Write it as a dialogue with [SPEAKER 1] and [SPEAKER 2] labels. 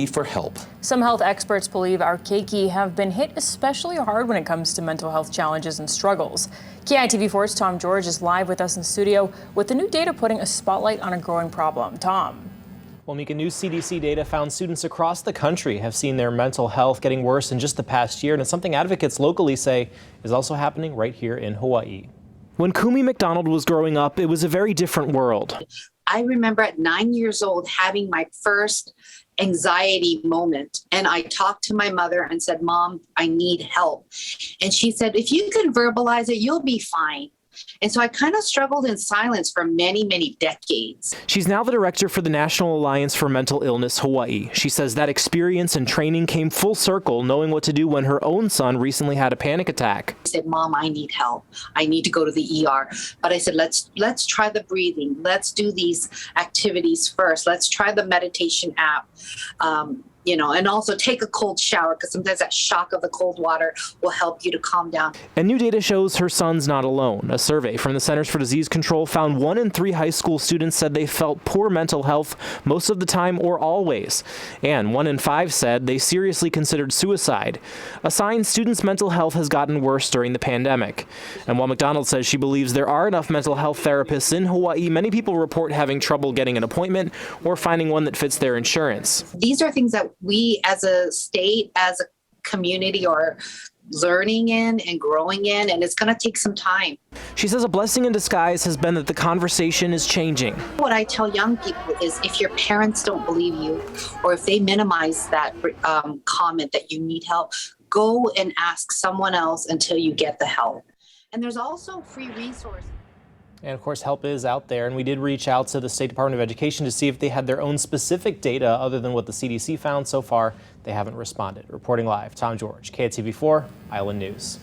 [SPEAKER 1] For help.
[SPEAKER 2] Some health experts believe our keiki have been hit especially hard when it comes to mental health challenges and struggles. KITV4's Tom George is live with us in studio with the new data putting a spotlight on a growing problem. Tom.
[SPEAKER 3] Well, Mika, new CDC data found students across the country have seen their mental health getting worse in just the past year, and it's something advocates locally say is also happening right here in Hawaii. When Kumi McDonald was growing up, it was a very different world.
[SPEAKER 4] I remember at 9 years old having my first anxiety moment, and I talked to my mother and said, "Mom, I need help." And she said, "If you can verbalize it, you'll be fine." And so I kind of struggled in silence for many, many decades.
[SPEAKER 3] She's now the director for the National Alliance for Mental Illness Hawaii. She says that experience and training came full circle, knowing what to do when her own son recently had a panic attack.
[SPEAKER 4] I said, "Mom, I need help. I need to go to the ER." But I said, let's try the breathing. Let's do these activities first. Let's try the meditation app. And also take a cold shower, because sometimes that shock of the cold water will help you to calm down.
[SPEAKER 3] And new data shows her son's not alone. A survey from the Centers for Disease Control found 1 in 3 high school students said they felt poor mental health most of the time or always. And 1 in 5 said they seriously considered suicide, a sign students' mental health has gotten worse during the pandemic. And while McDonald says she believes there are enough mental health therapists in Hawaii, many people report having trouble getting an appointment or finding one that fits their insurance.
[SPEAKER 4] These are things that we as a state, as a community, are learning in and growing in, and it's going to take some time.
[SPEAKER 3] She says a blessing in disguise has been that the conversation is changing.
[SPEAKER 4] What I tell young people is, if your parents don't believe you, or if they minimize that comment that you need help, go and ask someone else until you get the help. And there's also free resources.
[SPEAKER 3] And of course, help is out there, and we did reach out to the State Department of Education to see if they had their own specific data other than what the CDC found. So far, they haven't responded. Reporting live, Tom George, KITV4 Island News.